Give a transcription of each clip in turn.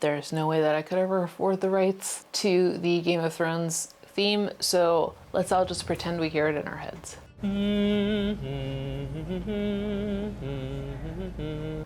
there's no way that I could ever afford the rights to the Game of Thrones theme, so let's all just pretend we hear it in our heads.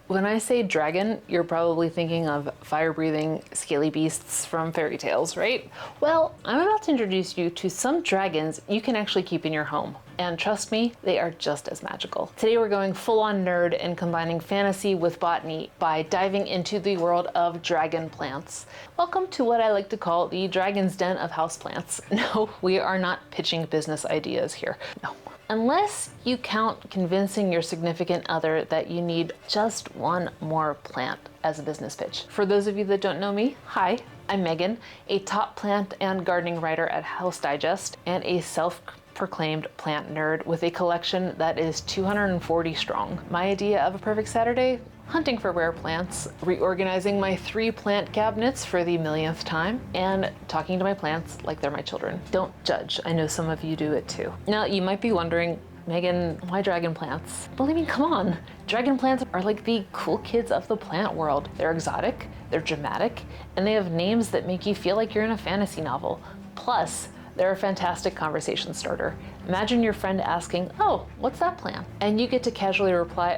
When I say dragon, you're probably thinking of fire-breathing, scaly beasts from fairy tales, right? Well, I'm about to introduce you to some dragons you can actually keep in your home. And trust me, they are just as magical. Today we're going full-on nerd and combining fantasy with botany by diving into the world of dragon plants. Welcome to what I like to call the Dragon's Den of houseplants. No, we are not pitching business ideas here. No. Unless you count convincing your significant other that you need just one more plant as a business pitch. For those of you that don't know me, hi, I'm Megan, a top plant and gardening writer at House Digest and a self-proclaimed plant nerd with a collection that is 240 strong. My idea of a perfect Saturday? Hunting for rare plants, reorganizing my 3 plant cabinets for the millionth time, and talking to my plants like they're my children. Don't judge, I know some of you do it too. Now, you might be wondering, Megan, why dragon plants? Believe me, come on. Dragon plants are like the cool kids of the plant world. They're exotic, they're dramatic, and they have names that make you feel like you're in a fantasy novel. Plus, they're a fantastic conversation starter. Imagine your friend asking, oh, what's that plant? And you get to casually reply,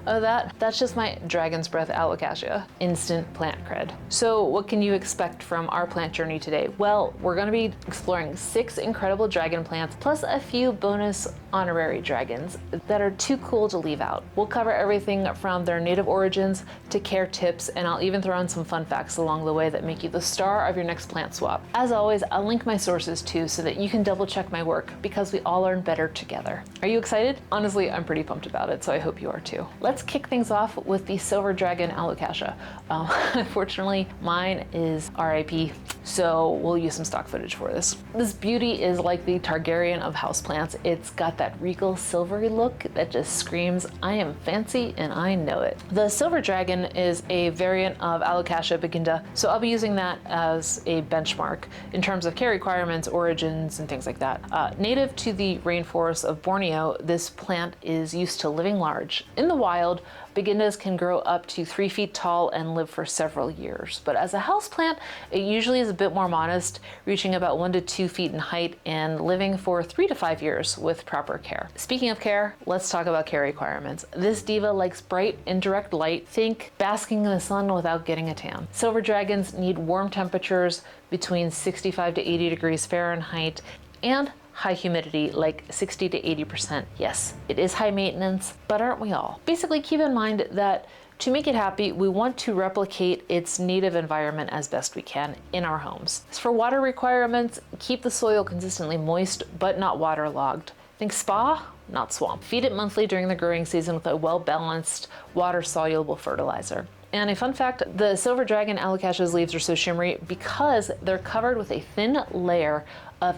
oh, that's just my dragon's breath Alocasia. Instant plant cred. So what can you expect from our plant journey today? Well, we're gonna be exploring 6 incredible dragon plants, plus a few bonus honorary dragons that are too cool to leave out. We'll cover everything from their native origins to care tips, and I'll even throw in some fun facts along the way that make you the star of your next plant swap. As always, I'll link my sources too so that you can double check my work because we all learn better together. Are you excited? Honestly, I'm pretty pumped about it, so I hope you are too. Let's kick things off with the silver dragon Alocasia. Unfortunately, mine is RIP, so we'll use some stock footage for this. This beauty is like the Targaryen of houseplants. It's got that regal silvery look that just screams, I am fancy and I know it. The silver dragon is a variant of Alocasia biginda, so I'll be using that as a benchmark in terms of care requirements, origins, and things like that. Native to the rainforests of Borneo, this plant is used to living large. In the wild, bigindas can grow up to 3 feet tall and live for several years. But as a houseplant, it usually is a bit more modest, reaching about 1 to 2 feet in height and living for 3 to 5 years with proper care. Speaking of care, let's talk about care requirements. This diva likes bright, indirect light. Think basking in the sun without getting a tan. Silver dragons need warm temperatures between 65 to 80 degrees Fahrenheit and high humidity, like 60 to 80%. Yes, it is high maintenance, but aren't we all? Basically, keep in mind that to make it happy, we want to replicate its native environment as best we can in our homes. As for water requirements, keep the soil consistently moist, but not waterlogged. Think spa, not swamp. Feed it monthly during the growing season with a well-balanced, water-soluble fertilizer. And a fun fact, the silver dragon Alocasia's leaves are so shimmery because they're covered with a thin layer of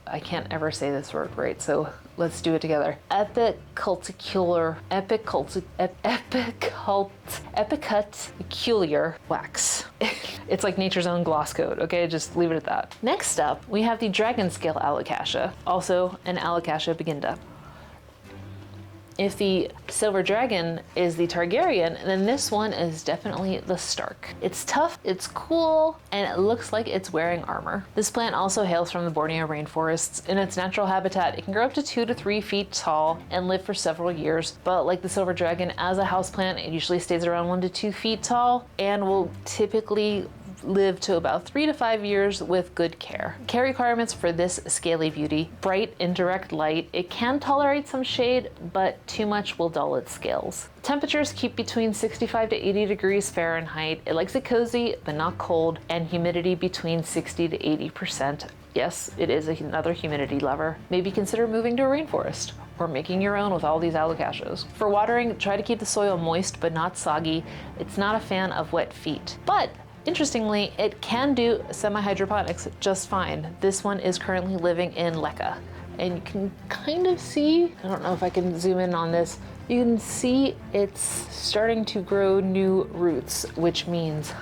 I can't ever say this word right, so let's do it together. Epicuticular wax. It's like nature's own gloss coat, okay? Just leave it at that. Next up, we have the dragon scale Alocasia, also an Alocasia biginda. If the silver dragon is the Targaryen, then this one is definitely the Stark. It's tough, it's cool, and it looks like it's wearing armor. This plant also hails from the Borneo rainforests. In its natural habitat, it can grow up to 2 to 3 feet tall and live for several years. But like the silver dragon, as a houseplant, it usually stays around 1 to 2 feet tall and will typically live to about 3 to 5 years with good care. Care requirements for this scaly beauty: bright, indirect light. It can tolerate some shade, but too much will dull its scales. Temperatures keep between 65 to 80 degrees Fahrenheit. It likes it cozy, but not cold, and humidity between 60 to 80%. Yes, it is another humidity lover. Maybe consider moving to a rainforest or making your own with all these Alocasias. For watering, try to keep the soil moist but not soggy. It's not a fan of wet feet, but interestingly, it can do semi-hydroponics just fine. This one is currently living in Leca. And you can kind of see, I don't know if I can zoom in on this, you can see it's starting to grow new roots, which means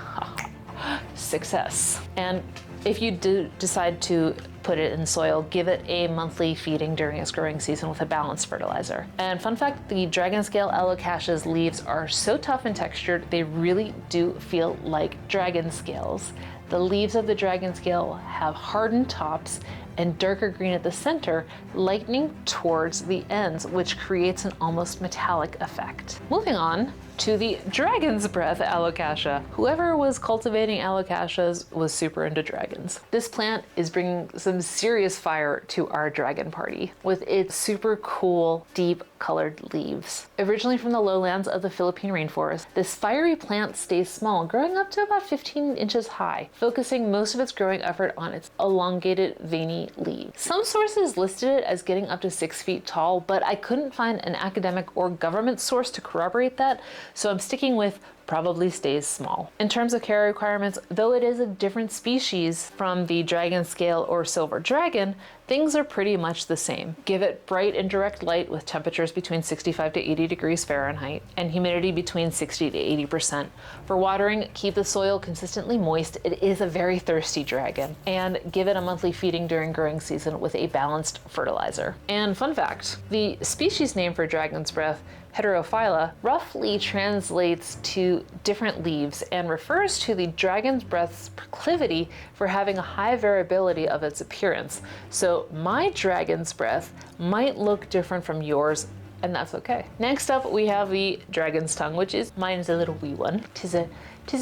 success. And if you do decide to put it in soil, give it a monthly feeding during its growing season with a balanced fertilizer. And fun fact, the dragon scale Alocasia's leaves are so tough and textured, they really do feel like dragon scales. The leaves of the dragon scale have hardened tops and darker green at the center, lightening towards the ends, which creates an almost metallic effect. Moving on to the dragon's breath Alocasia. Whoever was cultivating Alocasias was super into dragons. This plant is bringing some serious fire to our dragon party with its super cool, deep colored leaves. Originally from the lowlands of the Philippine rainforest, this fiery plant stays small, growing up to about 15 inches high, focusing most of its growing effort on its elongated, veiny leaves. Some sources listed it as getting up to 6 feet tall, but I couldn't find an academic or government source to corroborate that, so I'm sticking with probably stays small. In terms of care requirements, though it is a different species from the dragon scale or silver dragon, things are pretty much the same. Give it bright and direct light with temperatures between 65 to 80 degrees Fahrenheit and humidity between 60 to 80%. For watering, keep the soil consistently moist. It is a very thirsty dragon. And give it a monthly feeding during growing season with a balanced fertilizer. And fun fact, the species name for dragon's breath, Heterophylla, roughly translates to different leaves and refers to the dragon's breath's proclivity for having a high variability of its appearance. So my dragon's breath might look different from yours, and that's okay. Next up, we have the dragon's tongue, which is, mine is a little wee one. Tis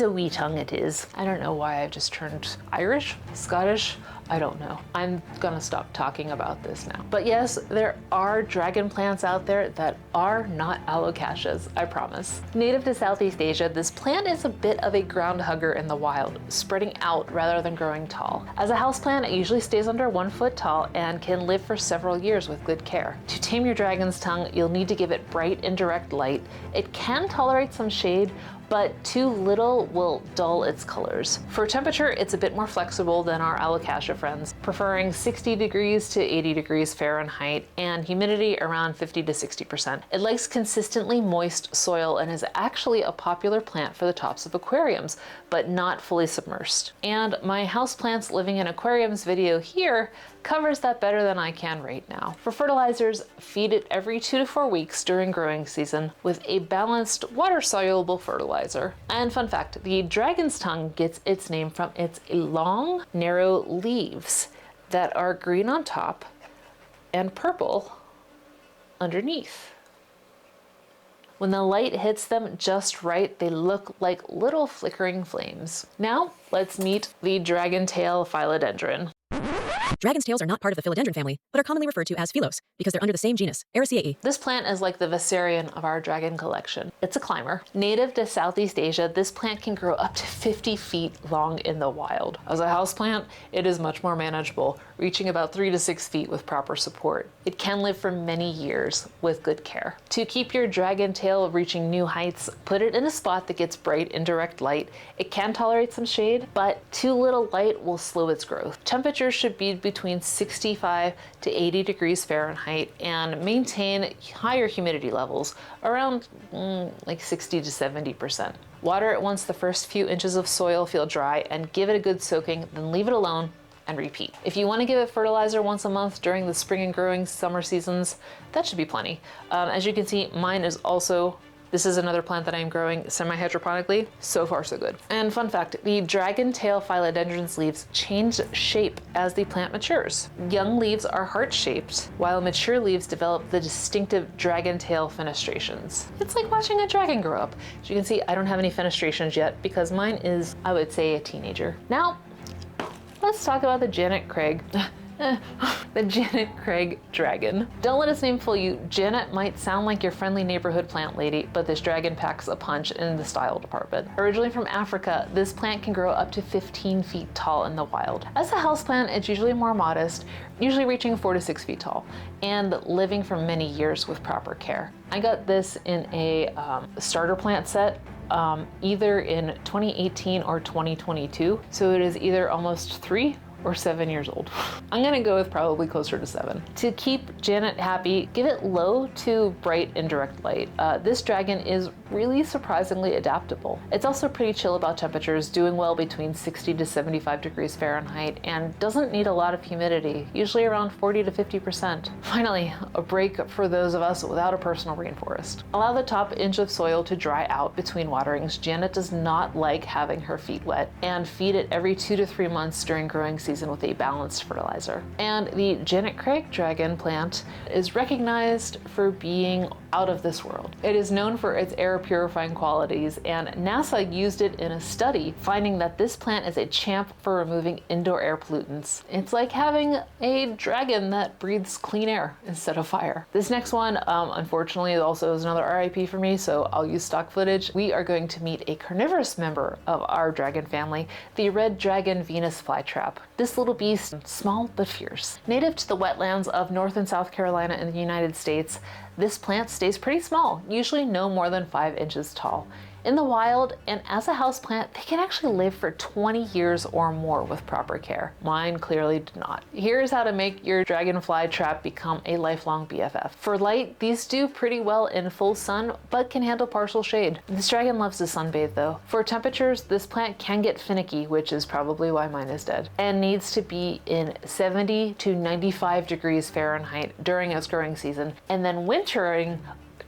a wee tongue, it is. I don't know why I've just turned Irish, Scottish, I don't know. I'm gonna stop talking about this now. But yes, there are dragon plants out there that are not Alocasias, I promise. Native to Southeast Asia, this plant is a bit of a ground hugger in the wild, spreading out rather than growing tall. As a houseplant, it usually stays under 1 foot tall and can live for several years with good care. To tame your dragon's tongue, you'll need to give it bright and direct light. It can tolerate some shade, but too little will dull its colors. For temperature, it's a bit more flexible than our Alocasia friends, preferring 60 degrees to 80 degrees Fahrenheit and humidity around 50 to 60%. It likes consistently moist soil and is actually a popular plant for the tops of aquariums, but not fully submersed. And my houseplants living in aquariums video here covers that better than I can right now. For fertilizers, feed it every 2 to 4 weeks during growing season with a balanced water-soluble fertilizer. And fun fact, the dragon's tongue gets its name from its long, narrow leaves that are green on top and purple underneath. When the light hits them just right, they look like little flickering flames. Now, let's meet the dragon tail Philodendron. Dragon's tails are not part of the Philodendron family, but are commonly referred to as Philos because they're under the same genus, Araceae. This plant is like the Viserion of our dragon collection. It's a climber. Native to Southeast Asia, this plant can grow up to 50 feet long in the wild. As a houseplant, it is much more manageable, reaching about 3 to 6 feet with proper support. It can live for many years with good care. To keep your dragon tail reaching new heights, put it in a spot that gets bright and direct light. It can tolerate some shade, but too little light will slow its growth. Temperatures should be between 65 to 80 degrees Fahrenheit and maintain higher humidity levels, around like 60 to 70%. Water it once the first few inches of soil feel dry and give it a good soaking, then leave it alone and repeat. If you want to give it fertilizer once a month during the spring and growing summer seasons, that should be plenty. As you can see, mine is also, this is another plant that I'm growing semi-hydroponically. So far, so good. And fun fact, the dragon tail Philodendron's leaves change shape as the plant matures. Young leaves are heart-shaped, while mature leaves develop the distinctive dragon tail fenestrations. It's like watching a dragon grow up. As you can see, I don't have any fenestrations yet because mine is, I would say, a teenager. Now, let's talk about the Janet Craig. The Janet Craig dragon. Don't let its name fool you. Janet might sound like your friendly neighborhood plant lady, but this dragon packs a punch in the style department. Originally from Africa, this plant can grow up to 15 feet tall in the wild. As a houseplant, it's usually more modest, usually reaching 4 to 6 feet tall, and living for many years with proper care. I got this in a starter plant set, either in 2018 or 2022, so it is either almost 3 or 7 years old? I'm gonna go with probably closer to 7. To keep Janet happy, give it low to bright indirect light. This dragon is really surprisingly adaptable. It's also pretty chill about temperatures, doing well between 60 to 75 degrees Fahrenheit, and doesn't need a lot of humidity, usually around 40 to 50%. Finally, a break for those of us without a personal rainforest. Allow the top inch of soil to dry out between waterings. Janet does not like having her feet wet, and feed it every 2 to 3 months during growing season with a balanced fertilizer. And the Janet Craig dragon plant is recognized for being out of this world. It is known for its air purifying qualities, and NASA used it in a study, finding that this plant is a champ for removing indoor air pollutants. It's like having a dragon that breathes clean air instead of fire. This next one, unfortunately, also is another RIP for me, so I'll use stock footage. We are going to meet a carnivorous member of our dragon family, the red dragon Venus flytrap. This little beast, small but fierce. Native to the wetlands of North and South Carolina in the United States, this plant stays pretty small, usually no more than 5 inches tall. In the wild, and as a houseplant, they can actually live for 20 years or more with proper care. Mine clearly did not. Here's how to make your dragonfly trap become a lifelong BFF. For light, these do pretty well in full sun, but can handle partial shade. This dragon loves to sunbathe though. For temperatures, this plant can get finicky, which is probably why mine is dead, and needs to be in 70 to 95 degrees Fahrenheit during its growing season, and then wintering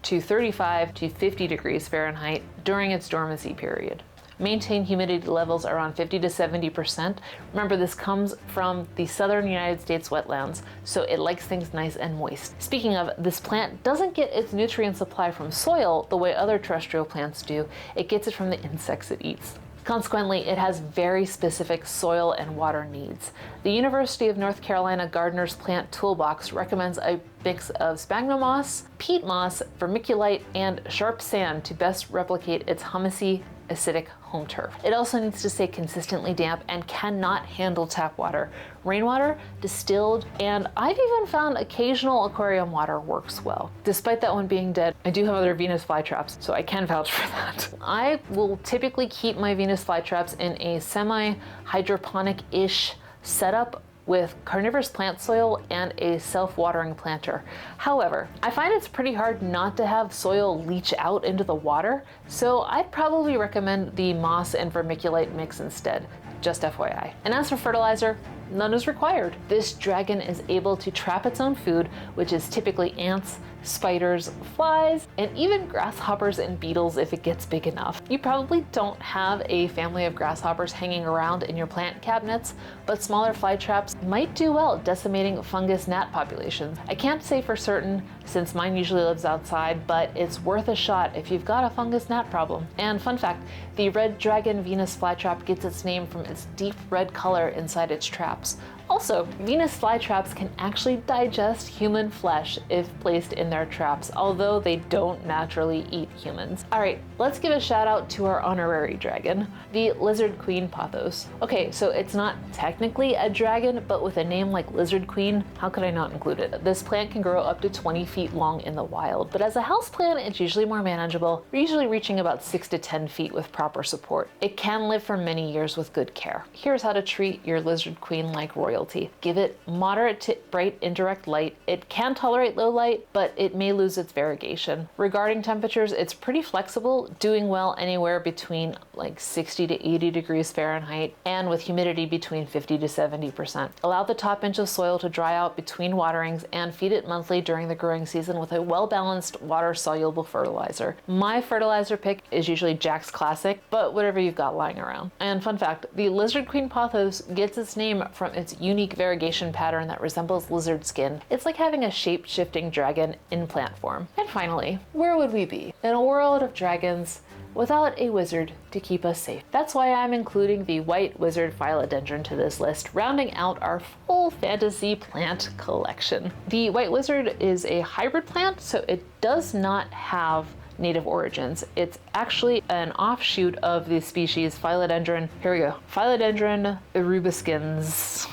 to 35 to 50 degrees Fahrenheit during its dormancy period. Maintain humidity levels around 50 to 70%. Remember, this comes from the southern United States wetlands, so it likes things nice and moist. Speaking of, this plant doesn't get its nutrient supply from soil the way other terrestrial plants do. It gets it from the insects it eats. Consequently, it has very specific soil and water needs. The University of North Carolina Gardener's Plant Toolbox recommends a mix of sphagnum moss, peat moss, vermiculite, and sharp sand to best replicate its humusy, acidic home turf. It also needs to stay consistently damp and cannot handle tap water. Rainwater, distilled, and I've even found occasional aquarium water works well. Despite that one being dead, I do have other Venus flytraps, so I can vouch for that. I will typically keep my Venus flytraps in a semi-hydroponic-ish setup with carnivorous plant soil and a self-watering planter. However, I find it's pretty hard not to have soil leach out into the water, so I'd probably recommend the moss and vermiculite mix instead, just FYI. And as for fertilizer, none is required. This dragon is able to trap its own food, which is typically ants, spiders, flies, and even grasshoppers and beetles if it gets big enough. You probably don't have a family of grasshoppers hanging around in your plant cabinets, but smaller fly traps might do well decimating fungus gnat populations. I can't say for certain since mine usually lives outside, but it's worth a shot if you've got a fungus gnat problem. And fun fact, the red dragon Venus flytrap gets its name from its deep red color inside its traps. Also, Venus flytraps can actually digest human flesh if placed in their traps, although they don't naturally eat humans. All right, let's give a shout out to our honorary dragon, the lizard queen Pothos. Okay, so it's not technically a dragon, but with a name like lizard queen, how could I not include it? This plant can grow up to 20 feet long in the wild, but as a houseplant, it's usually more manageable, usually reaching about 6 to 10 feet with proper support. It can live for many years with good care. Here's how to treat your lizard queen like royalty. Give it moderate to bright indirect light. It can tolerate low light, but it may lose its variegation. Regarding temperatures, it's pretty flexible, doing well anywhere between like 60 to 80 degrees Fahrenheit, and with humidity between 50 to 70%. Allow the top inch of soil to dry out between waterings and feed it monthly during the growing season with a well-balanced water-soluble fertilizer. My fertilizer pick is usually Jack's Classic, but whatever you've got lying around. And fun fact, the lizard queen Pothos gets its name from its unique variegation pattern that resembles lizard skin. It's like having a shape-shifting dragon in plant form. And finally, where would we be in a world of dragons without a wizard to keep us safe? That's why I'm including the white wizard Philodendron to this list, rounding out our full fantasy plant collection. The white wizard is a hybrid plant, so it does not have native origins. It's actually an offshoot of the species Philodendron, here we go, Philodendron erubescens,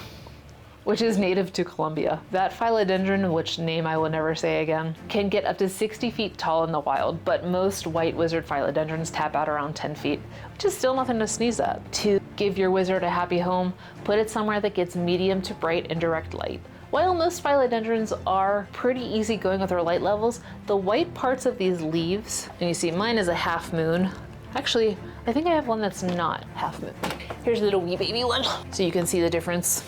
which is native to Colombia. That philodendron, which name I will never say again, can get up to 60 feet tall in the wild, but most white wizard philodendrons tap out around 10 feet, which is still nothing to sneeze at. To give your wizard a happy home, put it somewhere that gets medium to bright and direct light. While most philodendrons are pretty easy going with their light levels, the white parts of these leaves, and you see mine is a half moon. Actually, I think I have one that's not half moon. Here's a little wee baby one, so you can see the difference.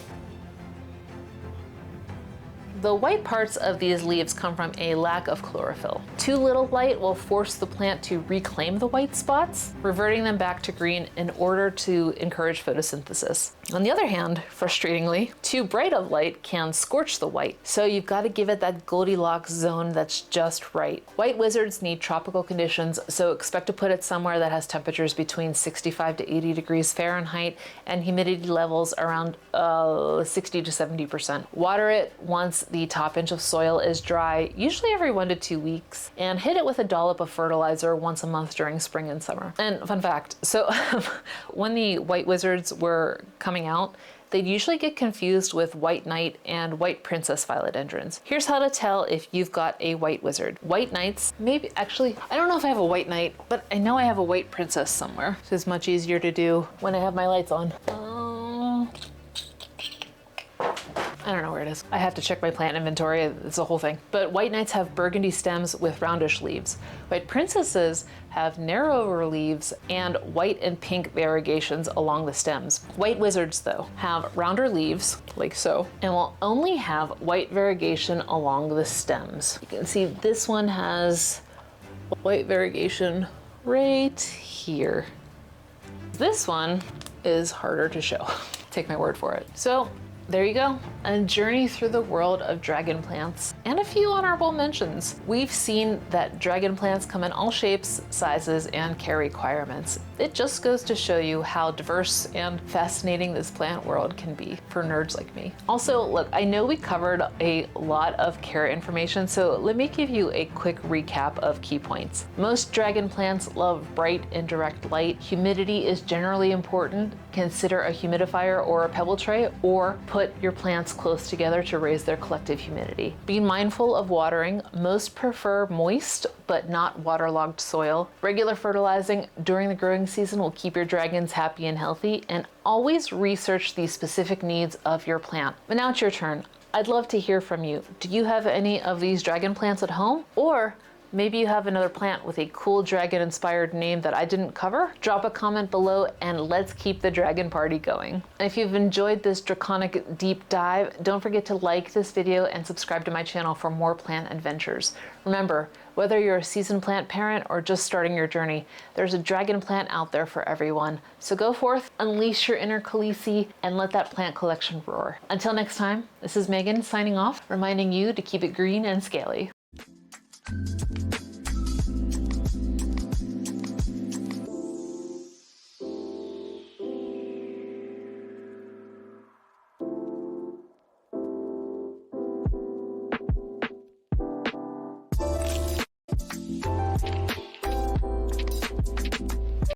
The white parts of these leaves come from a lack of chlorophyll. Too little light will force the plant to reclaim the white spots, reverting them back to green in order to encourage photosynthesis. On the other hand, frustratingly, too bright of light can scorch the white, so you've got to give it that Goldilocks zone that's just right. White wizards need tropical conditions, so expect to put it somewhere that has temperatures between 65 to 80 degrees Fahrenheit and humidity levels around 60 to 70%. Water it once the top inch of soil is dry, usually every 1 to 2 weeks, and hit it with a dollop of fertilizer once a month during spring and summer. And fun fact, so when the white wizards were coming out, they'd usually get confused with white knight and white princess philodendrons. Here's how to tell if you've got a white wizard. White knights, maybe, actually, I don't know if I have a white knight, but I know I have a white princess somewhere. So it's much easier to do when I have my lights on. I don't know where it is. I have to check my plant inventory. It's a whole thing. But white knights have burgundy stems with roundish leaves. White princesses have narrower leaves and white and pink variegations along the stems. White wizards, though, have rounder leaves, like so, and will only have white variegation along the stems. You can see this one has white variegation right here. This one is harder to show. Take my word for it. So, there you go, a journey through the world of dragon plants and a few honorable mentions. We've seen that dragon plants come in all shapes, sizes, and care requirements. It just goes to show you how diverse and fascinating this plant world can be for nerds like me. Also, look, I know we covered a lot of care information, so let me give you a quick recap of key points. Most dragon plants love bright and direct light. Humidity is generally important. Consider a humidifier or a pebble tray, or put your plants close together to raise their collective humidity. Be mindful of watering. Most prefer moist but not waterlogged soil. Regular fertilizing during the growing season will keep your dragons happy and healthy, and always research the specific needs of your plant. But now it's your turn. I'd love to hear from you. Do you have any of these dragon plants at home? Or maybe you have another plant with a cool dragon-inspired name that I didn't cover? Drop a comment below and let's keep the dragon party going. And if you've enjoyed this draconic deep dive, don't forget to like this video and subscribe to my channel for more plant adventures. Remember, whether you're a seasoned plant parent or just starting your journey, there's a dragon plant out there for everyone. So go forth, unleash your inner Khaleesi, and let that plant collection roar. Until next time, this is Megan signing off, reminding you to keep it green and scaly.